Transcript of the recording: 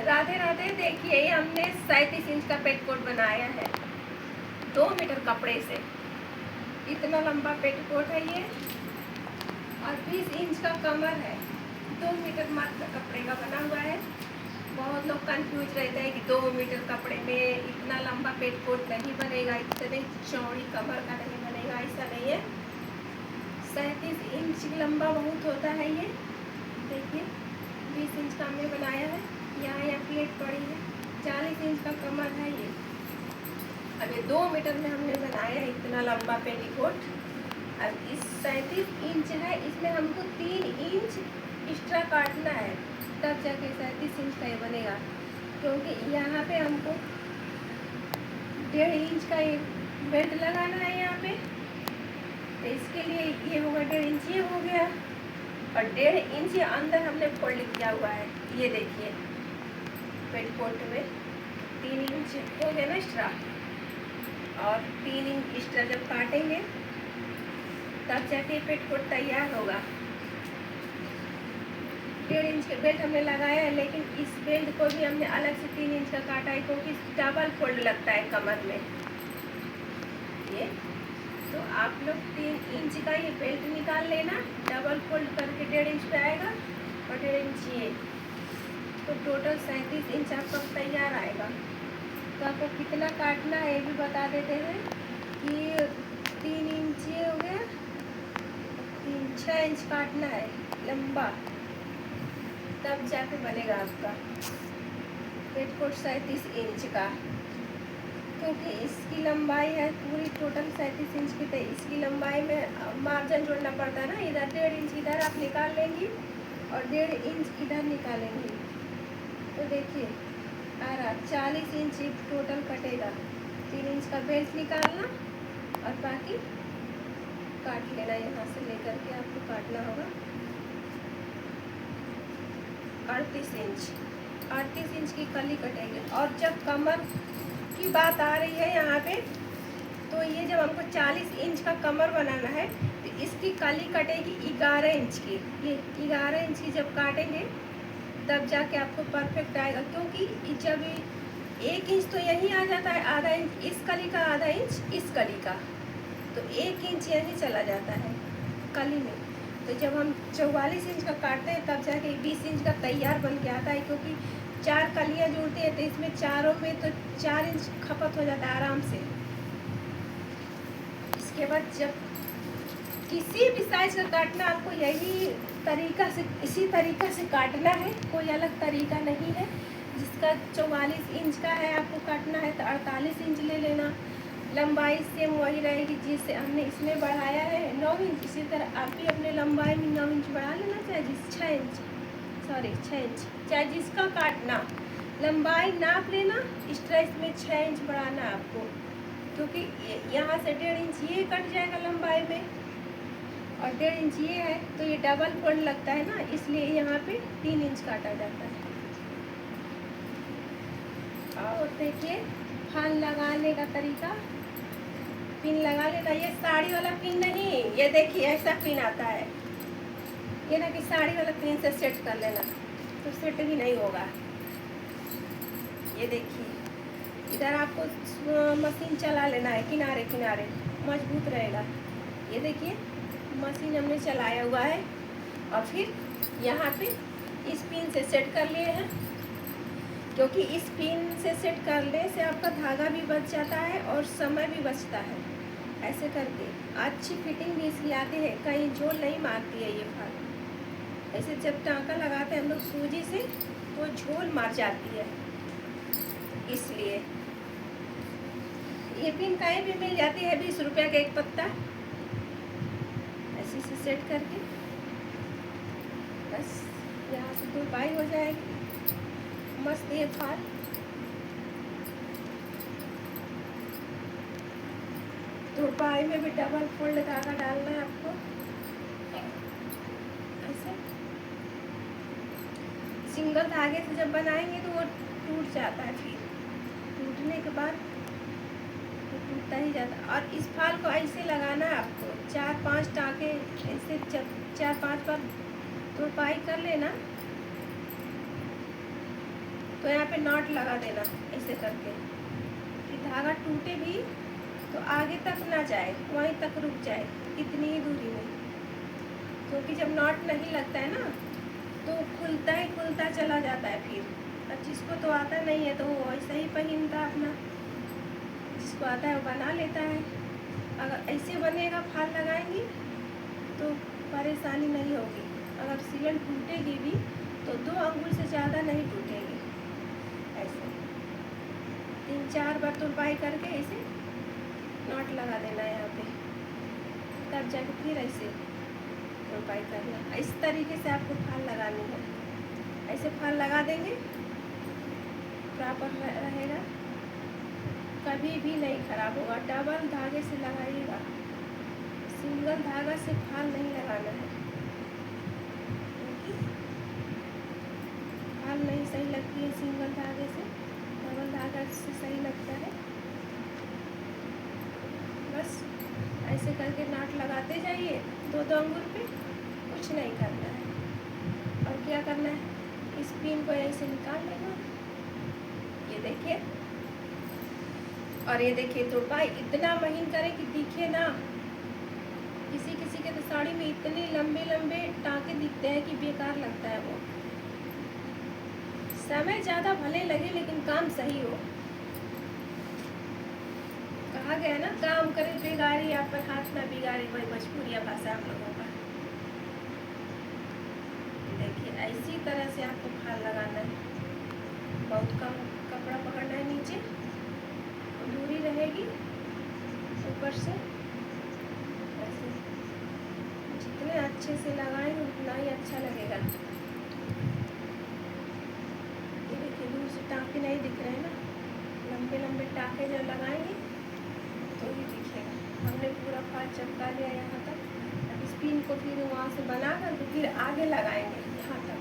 राधे राधे। देखिए हमने 37 इंच का पेटीकोट बनाया है 2 मीटर कपड़े से। इतना लंबा पेटीकोट है ये और 20 इंच का कमर है। 2 मीटर मात्र कपड़े का बना हुआ है। बहुत लोग कंफ्यूज रहते हैं कि 2 मीटर कपड़े में इतना लंबा पेटीकोट नहीं बनेगा, इतने चौड़ी कमर का नहीं बनेगा। ऐसा नहीं है। 37 इंच लंबा बहुत होता है ये। देखिए 20 इंच का हमने बनाया है। यहाँ प्लेट पड़ी है। 40 इंच का कमर है ये। अब ये 2 मीटर में हमने बनाया है इतना लंबा पेटीकोट। अब इस 37 इंच है, इसमें हमको 3 इंच एक्स्ट्रा काटना है, तब जाके 37 इंच का ये बनेगा। क्योंकि यहाँ पे हमको 1.5 इंच का ये बेल्ट लगाना है यहाँ पे, तो इसके लिए ये होगा 1.5 इंच, ये हो गया। और 1.5 इंच अंदर हमने फोल्ड किया हुआ है। ये देखिए पेटीकोट में 3 इंच हो गया ना एक्स्ट्रा, और 3 इंच एक्स्ट्रा जब काटेंगे तब जाके पेटीकोट तैयार होगा। 1.5 इंच के बेल्ट हमने लगाया है, लेकिन इस बेल्ट को भी हमने अलग से 3 इंच का काटा है, क्योंकि डबल फोल्ड लगता है कमर में ये। तो आप लोग 3 इंच का ये बेल्ट निकाल लेना, डबल फोल्ड करके 1.5 इंच पे आएगा और 1.5 इंच ये, तो टोटल 37 इंच आपका तैयार आएगा। तो आपको कितना काटना है ये भी बता देते हैं कि 3 इंच ये हो गया, 6 इंच काटना है लंबा, तब जाके बनेगा आपका पेटीकोट 37 इंच का। क्योंकि इसकी लंबाई है पूरी टोटल 37 इंच की, तो इसकी लंबाई में मार्जिन जोड़ना पड़ता है ना। इधर 1.5 इंच इधर आप निकाल लेंगी और 1.5 इंच इधर निकालेंगी, तो देखिए आ रहा 40 इंच टोटल कटेगा। 3 इंच का बेल्ट निकालना और बाकी काट लेना, यहाँ से लेकर के आपको काटना होगा 38 इंच। 38 इंच की कली कटेगी। और जब कमर की बात आ रही है यहाँ पे, तो ये जब हमको 40 इंच का कमर बनाना है, तो इसकी कली कटेगी 11 इंच की। ये 11 इंच की जब काटेंगे तब जाके आपको परफेक्ट आएगा। क्योंकि जब 1 इंच तो यहीं आ जाता है, आधा इंच इस कली का, आधा इंच इस कली का, तो 1 इंच यहीं चला जाता है कली में। तो जब हम 44 इंच का काटते हैं तब जाके 20 इंच का तैयार बन के आता है। क्योंकि 4 कलियाँ जुड़ती हैं, तो इसमें चारों में तो 4 इंच खपत हो जाता है आराम से। इसके बाद जब किसी भी साइज का काटना, आपको यही तरीका से, इसी तरीका से काटना है, कोई अलग तरीका नहीं है। जिसका 44 इंच का है आपको काटना है, तो 48 इंच ले लेना। लंबाई सेम वही रहेगी जिससे हमने इसमें बढ़ाया है 9 इंच। इसी तरह आप भी अपने लंबाई में 9 इंच बढ़ा लेना, चाहे 6 इंच, सॉरी 6 इंच, चाहे जिसका काटना। लंबाई नाप लेना, स्ट्रेच में 6 इंच बढ़ाना है आपको। क्योंकि यहाँ से 1.5 इंच ये कट जाएगा लंबाई में, और 1.5 इंच ये है, तो ये डबल फोल्ड लगता है ना, इसलिए यहाँ पे 3 इंच काटा जाता है। और देखिए फान लगाने का तरीका, पिन लगा लेना। ये साड़ी वाला पिन नहीं, ये देखिए ऐसा पिन आता है, ये ना कि साड़ी वाला पिन से सेट कर लेना, तो सेट भी नहीं होगा। ये देखिए इधर आपको मशीन चला लेना है, किनारे किनारे मजबूत रहेगा। ये देखिए मशीन हमने चलाया हुआ है, और फिर यहाँ पे इस पिन से सेट कर लिए हैं। क्योंकि इस पिन से सेट करने से आपका धागा भी बच जाता है और समय भी बचता है। ऐसे करके अच्छी फिटिंग भी इसलिए आती है, कहीं झोल नहीं मारती है ये फाल। ऐसे जब टाँका लगाते हैं हम लोग सूजी से, तो झोल मार जाती है, इसलिए ये पिन कहीं भी मिल जाती है। 20 रुपये का एक पत्ता, ऐसे से सेट करके बस यहाँ से तुरपाई हो जाएगी। मस्त ये फाल तुरपाई में भी डबल फोल्ड धागा डालना है आपको। ऐसे सिंगल धागे से जब बनाएंगे तो वो टूट जाता है, फिर टूटने के बाद तो टूटता ही जाता है। और इस फाल को ऐसे लगाना है आपको, 4-5 टाँके ऐसे, जब 4-5 बार तुरपाई कर लेना तो यहाँ पे नॉट लगा देना ऐसे करके कि धागा टूटे भी तो आगे तक ना जाए, वहीं तक रुक जाए इतनी ही दूरी में। क्योंकि जब नॉट नहीं लगता है ना तो खुलता ही खुलता चला जाता है फिर। और जिसको तो आता नहीं है तो वो ऐसा ही पहनता अपना, जिसको आता है वो बना लेता है। अगर ऐसे बनेगा फाल लगाएंगी तो परेशानी नहीं होगी। अगर सिलन टूटेगी भी तो 2 अंगुल से ज़्यादा नहीं टूटेगी। ऐसे 3-4 बार तुरपाई करके ऐसे नॉट लगा देना है यहाँ पे, तब जाके फिर ऐसे तुरपाई करना। इस तरीके से आपको फाल लगानी है। ऐसे फाल लगा देंगे प्रॉपर रहेगा, कभी भी नहीं खराब होगा। डबल धागे से लगाइएगा, सिंगल धागा से फाल नहीं लगाना है, क्योंकि फाल नहीं सही लगती है सिंगल धागे से, डबल धागा से सही लगता है। बस ऐसे करके नाट लगाते जाइए 2-2 अंगुल पे, कुछ नहीं करना है। और क्या करना है, इस पिन को ऐसे निकाल लेना, ये देखिए। और ये देखिए तुरपाई इतना महीन करें कि दिखे ना। किसी किसी के तो साड़ी में इतने लंबे लंबे टाँके दिखते हैं कि बेकार लगता है वो। समय ज़्यादा भले लगे लेकिन काम सही हो। कहा गया ना, काम करे बेगारी या पर हाथ ना बिगाड़े, वही भोजपुरिया भाषा हम लोगों का। देखिए ऐसी तरह से आपको फाल लगाना है। बहुत कम कपड़ा पकड़ना है, नीचे दूरी रहेगी ऊपर से। ऐसे जितने अच्छे से लगाएंगे उतना ही अच्छा लगेगा। ये देखिए दूर से टाँके नहीं दिख रहे हैं ना, लंबे लंबे टाँके जब लगाएंगे तो ही दिखेगा। हमने पूरा फाल चपका लिया यहाँ तक। अब इस पिन को फिर वहाँ से बना कर फिर आगे लगाएंगे यहाँ तक।